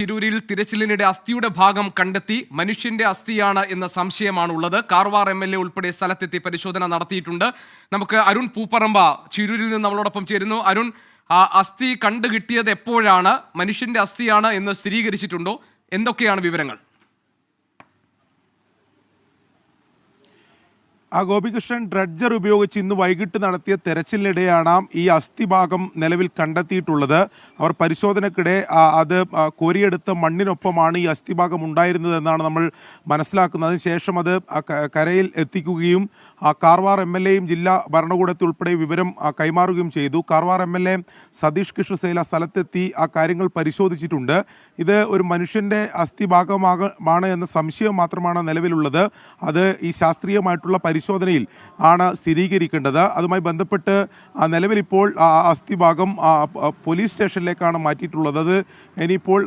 തിരൂരിൽ തിരച്ചിലിനിടെ അസ്ഥിയുടെ ഭാഗം കണ്ടെത്തി. മനുഷ്യന്റെ അസ്ഥിയാണ് എന്ന സംശയമാണുള്ളത്. കാർവാർ MLA ഉൾപ്പെടെ സ്ഥലത്തെത്തി പരിശോധന നടത്തിയിട്ടുണ്ട്. നമുക്ക് അരുൺ പൂപ്പറമ്പ തിരൂരിൽ നിന്ന് നമ്മളോടൊപ്പം ചേരുന്നു. അരുൺ, അസ്ഥി കണ്ടുകിട്ടിയത് എപ്പോഴാണ്? മനുഷ്യന്റെ അസ്ഥിയാണ് എന്ന് സ്ഥിരീകരിച്ചിട്ടുണ്ടോ? എന്തൊക്കെയാണ് വിവരങ്ങൾ? ഗോപികൃഷ്ണൻ, ഡ്രഡ്ജർ ഉപയോഗിച്ച് ഇന്ന് വൈകിട്ട് നടത്തിയ തെരച്ചിലിനിടെയാണ് ഈ അസ്ഥിഭാഗം നിലവിൽ കണ്ടെത്തിയിട്ടുള്ളത്. അവർ പരിശോധനയ്ക്കിടെ അത് കോരിയെടുത്ത മണ്ണിനൊപ്പമാണ് ഈ അസ്ഥിഭാഗം ഉണ്ടായിരുന്നതെന്നാണ് നമ്മൾ മനസ്സിലാക്കുന്നത്. അതിനുശേഷം അത് കരയിൽ എത്തിക്കുകയും കാർവാർ MLAയും ജില്ലാ ഭരണകൂടത്തിൽ ഉൾപ്പെടെ വിവരം കൈമാറുകയും ചെയ്തു. കാർവാർ MLA സതീഷ് കൃഷ്ണസേല സ്ഥലത്തെത്തി ആ കാര്യങ്ങൾ പരിശോധിച്ചിട്ടുണ്ട്. ഇത് ഒരു മനുഷ്യന്റെ അസ്ഥിഭാഗമാണ് എന്ന സംശയം മാത്രമാണ് നിലവിലുള്ളത്. അത് ഈ ശാസ്ത്രീയമായിട്ടുള്ള പരിശോധനയിൽ ആണ് സ്ഥിരീകരിക്കേണ്ടത്. അതുമായി ബന്ധപ്പെട്ട് നിലവിലിപ്പോൾ അസ്ഥിഭാഗം പോലീസ് സ്റ്റേഷനിലേക്കാണ് മാറ്റിയിട്ടുള്ളത്. അത് ഇനിയിപ്പോൾ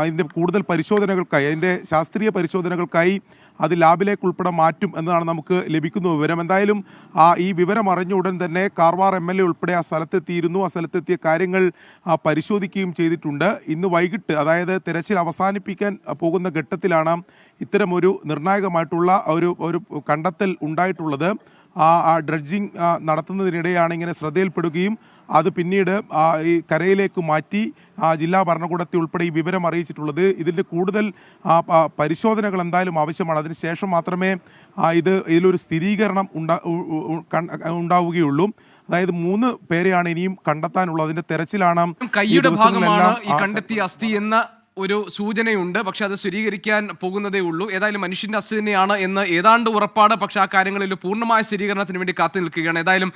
അതിൻ്റെ കൂടുതൽ പരിശോധനകൾക്കായി, അതിൻ്റെ ശാസ്ത്രീയ പരിശോധനകൾക്കായി അത് ലാബിലേക്ക് ഉൾപ്പെടെ മാറ്റും എന്നതാണ് നമുക്ക് ലഭിക്കുന്ന വിവരം. എന്തായാലും ഈ വിവരം അറിഞ്ഞ ഉടൻ തന്നെ കാർവാർ MLA ഉൾപ്പെടെ ആ സ്ഥലത്തെത്തിയിരുന്നു. ആ സ്ഥലത്തെത്തിയ കാര്യങ്ങൾ പരിശോധിക്കുകയും ചെയ്തിട്ടുണ്ട്. ഇന്ന് വൈകിട്ട്, അതായത് തിരച്ചിൽ അവസാനിപ്പിക്കാൻ പോകുന്ന ഘട്ടത്തിലാണ് ഇത്തരമൊരു നിർണായകമായിട്ടുള്ള ഒരു കണ്ടെത്തൽ ഉണ്ടായിട്ടുള്ളത്. ഡ്രഡ്ജിങ് നടത്തുന്നതിനിടെയാണ് ഇങ്ങനെ ശ്രദ്ധയിൽപ്പെടുകയും അത് പിന്നീട് ഈ കരയിലേക്ക് മാറ്റി ജില്ലാ ഭരണകൂടത്തെ ഉൾപ്പെടെ ഈ വിവരം അറിയിച്ചിട്ടുള്ളത്. ഇതിൻ്റെ കൂടുതൽ പരിശോധനകൾ എന്തായാലും ആവശ്യമാണ്. അതിനുശേഷം മാത്രമേ ഇതിലൊരു സ്ഥിരീകരണം ഉണ്ടാവുകയുള്ളൂ. അതായത് 3 പേരെയാണ് ഇനിയും കണ്ടെത്താനുള്ളത്. അതിന്റെ തെരച്ചിലാണ്. കൈയുടെ ഭാഗമാണ് ഈ കണ്ടെത്തിയ അസ്ഥി എന്ന ഒരു സൂചനയുണ്ട്. പക്ഷെ അത് സ്ഥിരീകരിക്കാൻ പോകുന്നതേ ഉള്ളൂ. ഏതായാലും മനുഷ്യന്റെ അസ്ഥി തന്നെയാണ് എന്ന് ഏതാണ്ട് ഉറപ്പാണ്. പക്ഷെ ആ കാര്യങ്ങളിൽ പൂർണ്ണമായ സ്ഥിരീകരണത്തിന് വേണ്ടി കാത്തു നിൽക്കുകയാണ്. ഏതായാലും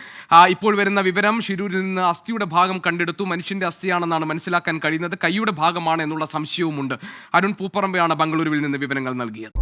ഇപ്പോൾ വരുന്ന വിവരം, ശിരൂരിൽ നിന്ന് അസ്ഥിയുടെ ഭാഗം കണ്ടെടുത്തു. മനുഷ്യന്റെ അസ്ഥിയാണെന്നാണ് മനസ്സിലാക്കാൻ കഴിയുന്നത്. കൈയുടെ ഭാഗമാണ് എന്നുള്ള സംശയവുമുണ്ട്. അരുൺ പൂപ്പറമ്പയാണ് ബംഗളൂരുവിൽ നിന്ന് വിവരങ്ങൾ നൽകിയത്.